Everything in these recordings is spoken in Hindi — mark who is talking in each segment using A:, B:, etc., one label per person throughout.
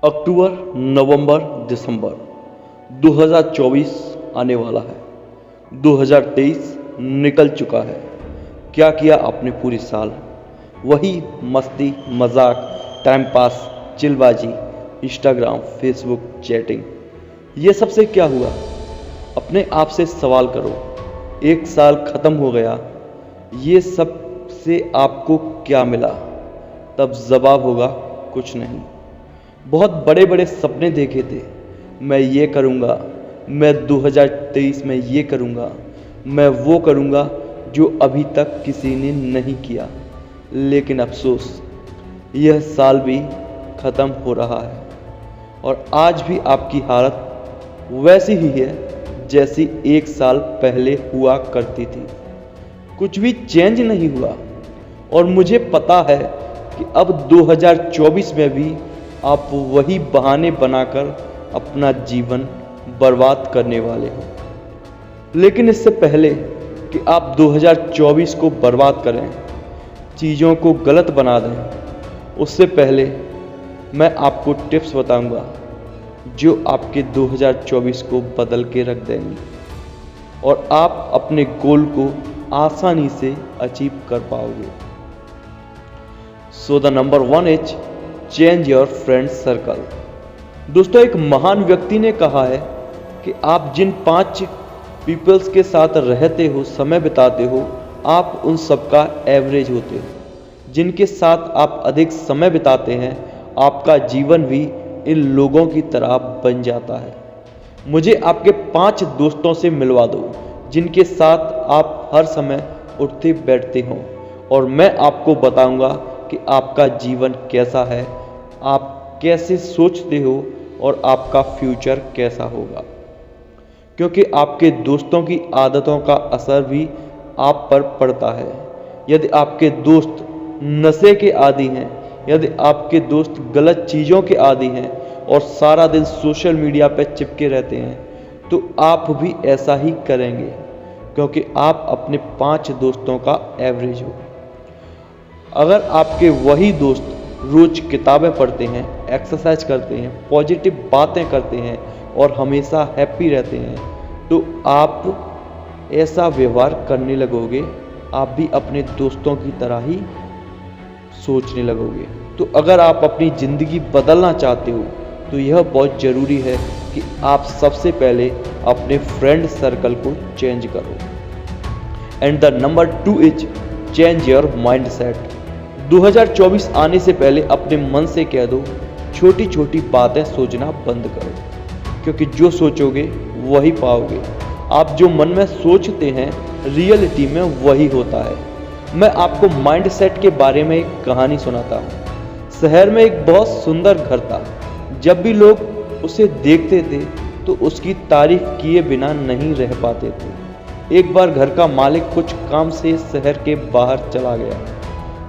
A: अक्टूबर, नवंबर, दिसंबर 2024 आने वाला है। 2023 निकल चुका है। क्या किया आपने पूरे साल? वही मस्ती, मजाक, टाइम पास, चिलबाजी, इंस्टाग्राम, फेसबुक, चैटिंग। ये सबसे क्या हुआ? अपने आप से सवाल करो। एक साल खत्म हो गया, ये सब से आपको क्या मिला? तब जवाब होगा कुछ नहीं। बहुत बड़े बड़े सपने देखे थे। मैं ये करूँगा, मैं 2023 में ये करूँगा, मैं वो करूँगा जो अभी तक किसी ने नहीं किया। लेकिन अफसोस, यह साल भी ख़त्म हो रहा है और आज भी आपकी हालत वैसी ही है जैसी एक साल पहले हुआ करती थी। कुछ भी चेंज नहीं हुआ और मुझे पता है कि अब 2024 में भी आप वही बहाने बनाकर अपना जीवन बर्बाद करने वाले हो। लेकिन इससे पहले कि आप 2024 को बर्बाद करें, चीज़ों को गलत बना दें, उससे पहले मैं आपको टिप्स बताऊंगा जो आपके 2024 को बदल के रख देंगी और आप अपने गोल को आसानी से अचीव कर पाओगे। So the number 1 is change your friend circle. दोस्तों, एक महान व्यक्ति ने कहा है कि आप जिन 5 पीपल्स के साथ रहते हो, समय बिताते हो, आप उन सब का एवरेज होते हो। जिनके साथ आप अधिक समय बिताते हैं, आपका जीवन भी इन लोगों की तरह बन जाता है। मुझे आपके 5 दोस्तों से मिलवा दो जिनके साथ आप हर समय उठते बैठते हो और मैं आपको बताऊंगा कि आपका जीवन कैसा है, आप कैसे सोचते हो और आपका फ्यूचर कैसा होगा। क्योंकि आपके दोस्तों की आदतों का असर भी आप पर पड़ता है। यदि आपके दोस्त नशे के आदी हैं, यदि आपके दोस्त गलत चीज़ों के आदी हैं और सारा दिन सोशल मीडिया पर चिपके रहते हैं, तो आप भी ऐसा ही करेंगे क्योंकि आप अपने 5 दोस्तों का एवरेज हो। अगर आपके वही दोस्त रोज किताबें पढ़ते हैं, एक्सरसाइज करते हैं, पॉजिटिव बातें करते हैं और हमेशा हैप्पी रहते हैं, तो आप ऐसा व्यवहार करने लगोगे, आप भी अपने दोस्तों की तरह ही सोचने लगोगे। तो अगर आप अपनी ज़िंदगी बदलना चाहते हो तो यह बहुत ज़रूरी है कि आप सबसे पहले अपने फ्रेंड सर्कल को चेंज करो। And the number 2 is change your mind set. 2024 आने से पहले अपने मन से कह दो, छोटी छोटी बातें सोचना बंद करो, क्योंकि जो सोचोगे वही पाओगे। आप जो मन में सोचते हैं रियलिटी में वही होता है। मैं आपको माइंड सेट के बारे में एक कहानी सुनाता हूँ। शहर में एक बहुत सुंदर घर था। जब भी लोग उसे देखते थे तो उसकी तारीफ किए बिना नहीं रह पाते थे। एक बार घर का मालिक कुछ काम से शहर के बाहर चला गया।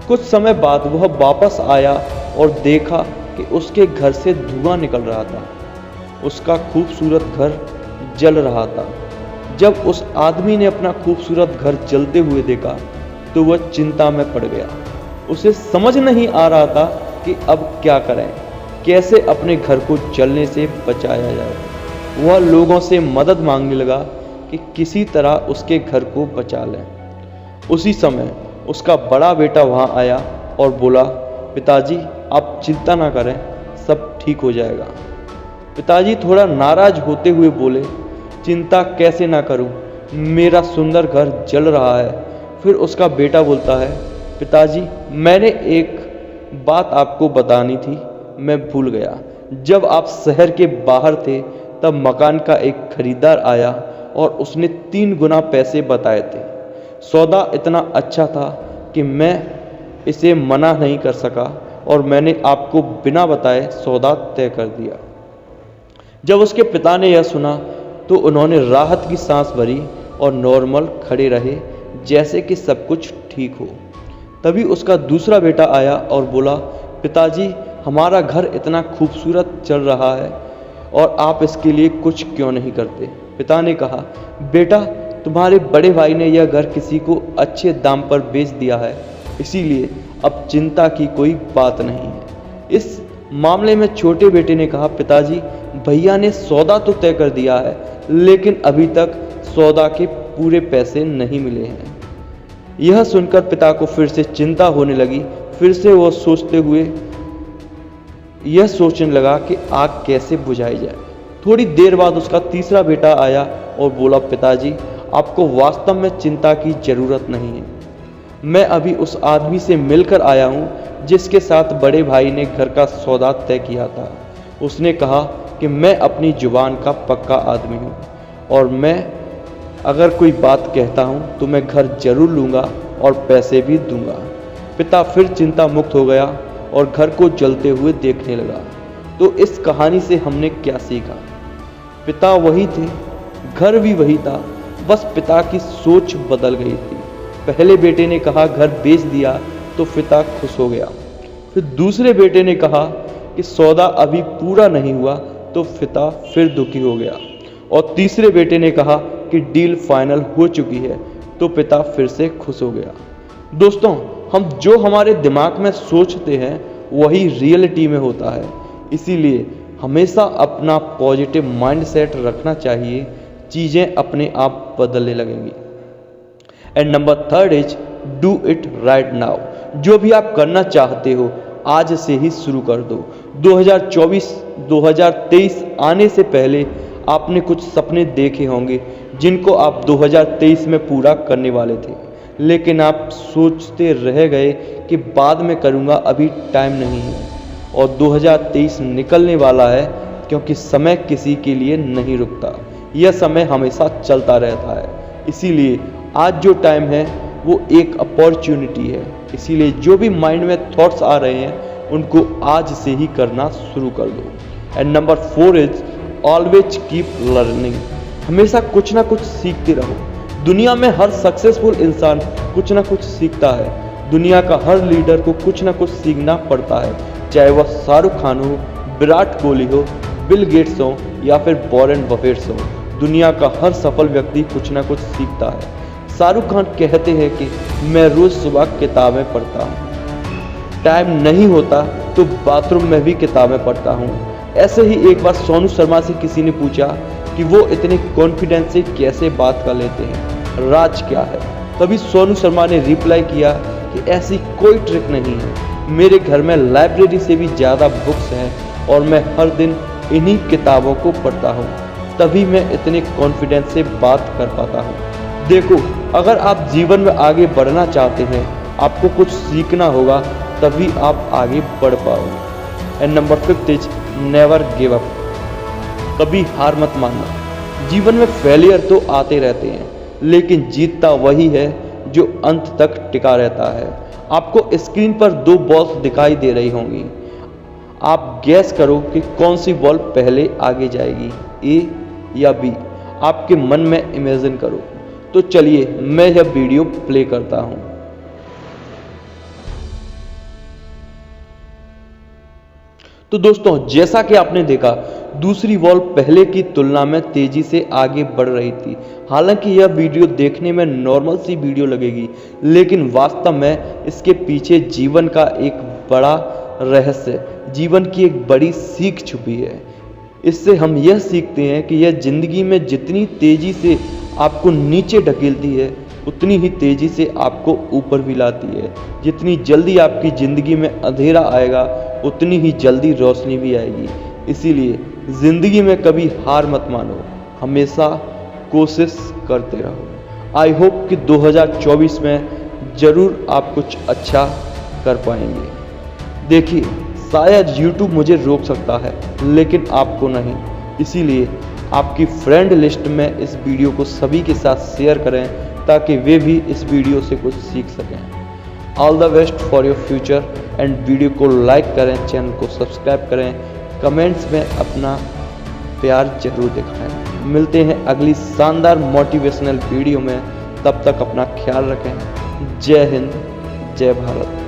A: कुछ समय बाद वह वापस आया और देखा कि उसके घर से धुआं निकल रहा था। उसका खूबसूरत घर जल रहा था। जब उस आदमी ने अपना खूबसूरत घर जलते हुए देखा तो वह चिंता में पड़ गया। उसे समझ नहीं आ रहा था कि अब क्या करें, कैसे अपने घर को जलने से बचाया जाए। वह लोगों से मदद मांगने लगा कि किसी तरह उसके घर को बचा लें। उसी समय उसका बड़ा बेटा वहां आया और बोला, पिताजी आप चिंता ना करें, सब ठीक हो जाएगा। पिताजी थोड़ा नाराज होते हुए बोले, चिंता कैसे ना करूं, मेरा सुंदर घर जल रहा है। फिर उसका बेटा बोलता है, पिताजी मैंने एक बात आपको बतानी थी, मैं भूल गया। जब आप शहर के बाहर थे तब मकान का एक खरीदार आया और उसने 3 गुना पैसे बताए थे। सौदा इतना अच्छा था कि मैं इसे मना नहीं कर सका और मैंने आपको बिना बताए सौदा तय कर दिया। जब उसके पिता ने यह सुना तो उन्होंने राहत की सांस भरी और नॉर्मल खड़े रहे जैसे कि सब कुछ ठीक हो। तभी उसका दूसरा बेटा आया और बोला, पिताजी हमारा घर इतना खूबसूरत चल रहा है और आप इसके लिए कुछ क्यों नहीं करते। पिता ने कहा, बेटा तुम्हारे बड़े भाई ने यह घर किसी को अच्छे दाम पर बेच दिया है, इसीलिए अब चिंता की कोई बात नहीं है। इस मामले में छोटे बेटे ने कहा, पिताजी भैया ने सौदा तो तय कर दिया है, लेकिन अभी तक सौदा के पूरे पैसे नहीं मिले हैं। यह सुनकर पिता को फिर से चिंता होने लगी। फिर से वह यह सोचने लगा कि आग कैसे बुझाई जाए। थोड़ी देर बाद उसका तीसरा बेटा आया और बोला, पिताजी आपको वास्तव में चिंता की जरूरत नहीं है। मैं अभी उस आदमी से मिलकर आया हूँ जिसके साथ बड़े भाई ने घर का सौदा तय किया था। उसने कहा कि मैं अपनी जुबान का पक्का आदमी हूँ और मैं अगर कोई बात कहता हूँ तो मैं घर जरूर लूँगा और पैसे भी दूंगा। पिता फिर चिंता मुक्त हो गया और घर को जलते हुए देखने लगा। तो इस कहानी से हमने क्या सीखा? पिता वही थे, घर भी वही था, बस पिता की सोच बदल गई थी। पहले बेटे ने कहा घर बेच दिया तो पिता खुश हो गया। फिर दूसरे बेटे ने कहा कि सौदा अभी पूरा नहीं हुआ तो पिता फिर दुखी हो गया। और तीसरे बेटे ने कहा कि डील फाइनल हो चुकी है तो पिता फिर से खुश हो गया। दोस्तों, हम जो हमारे दिमाग में सोचते हैं वही रियलिटी में होता है। इसीलिए हमेशा अपना पॉजिटिव माइंडसेट रखना चाहिए, चीज़ें अपने आप बदलने लगेंगी। And number third is do it right now. जो भी आप करना चाहते हो आज से ही शुरू कर दो। 2024-2023 आने से पहले आपने कुछ सपने देखे होंगे जिनको आप 2023 में पूरा करने वाले थे, लेकिन आप सोचते रह गए कि बाद में करूँगा, अभी टाइम नहीं है। और 2023 निकलने वाला है, क्योंकि समय किसी के लिए नहीं रुकता, यह समय हमेशा चलता रहता है। इसीलिए आज जो टाइम है वो एक अपॉर्चुनिटी है। इसीलिए जो भी माइंड में थॉट्स आ रहे हैं उनको आज से ही करना शुरू कर दो। And number 4 is always keep learning. हमेशा कुछ ना कुछ सीखते रहो। दुनिया में हर सक्सेसफुल इंसान कुछ ना कुछ सीखता है। दुनिया का हर लीडर को कुछ ना कुछ सीखना पड़ता है, चाहे वह शाहरुख खान हो, विराट कोहली हो, बिल गेट्स हो या फिर वॉरेन बफेट हो। दुनिया का हर सफल व्यक्ति कुछ ना कुछ सीखता है। शाहरुख खान कहते हैं कि मैं रोज सुबह किताबें पढ़ता हूँ, टाइम नहीं होता तो बाथरूम में भी किताबें पढ़ता हूँ। ऐसे ही एक बार सोनू शर्मा से किसी ने पूछा कि वो इतने कॉन्फिडेंस से कैसे बात कर लेते हैं, राज क्या है? तभी सोनू शर्मा ने रिप्लाई किया कि ऐसी कोई ट्रिक नहीं है, मेरे घर में लाइब्रेरी से भी ज़्यादा बुक्स हैं और मैं हर दिन इन्हीं किताबों को पढ़ता हूँ, तभी मैं इतने कॉन्फिडेंस से बात कर पाता हूँ। देखो, अगर आप जीवन में आगे बढ़ना चाहते हैं, आपको कुछ सीखना होगा, तभी आप आगे बढ़ पाओगे। And number 5 is never give up. कभी हार मत मानना। जीवन में फेलियर तो आते रहते हैं, लेकिन जीतता वही है जो अंत तक टिका रहता है। आपको स्क्रीन पर 2 बॉल्स दिखाई दे रही होंगी। आप गैस करो कि कौन सी बॉल पहले आगे जाएगी, ए या बी। आपके मन में इमेजिन करो। तो चलिए मैं यह वीडियो प्ले करता हूं। तो दोस्तों, जैसा कि आपने देखा, दूसरी बॉल पहले की तुलना में तेजी से आगे बढ़ रही थी। हालांकि यह वीडियो देखने में नॉर्मल सी वीडियो लगेगी, लेकिन वास्तव में इसके पीछे जीवन का एक बड़ा रहस्य, जीवन की एक बड़ी सीख छुपी है। इससे हम यह सीखते हैं कि यह जिंदगी में जितनी तेजी से आपको नीचे ढकेलती है, उतनी ही तेजी से आपको ऊपर भी लाती है। जितनी जल्दी आपकी ज़िंदगी में अंधेरा आएगा, उतनी ही जल्दी रोशनी भी आएगी। इसीलिए ज़िंदगी में कभी हार मत मानो, हमेशा कोशिश करते रहो। आई होप कि 2024 में ज़रूर आप कुछ अच्छा कर पाएंगे। देखिए, शायद YouTube मुझे रोक सकता है, लेकिन आपको नहीं। इसीलिए आपकी फ्रेंड लिस्ट में इस वीडियो को सभी के साथ शेयर करें, ताकि वे भी इस वीडियो से कुछ सीख सकें। All the best for your future. And video को लाइक करें, चैनल को सब्सक्राइब करें, कमेंट्स में अपना प्यार जरूर दिखाएं। मिलते हैं अगली शानदार मोटिवेशनल वीडियो में। तब तक अपना ख्याल रखें। जय हिंद, जय भारत।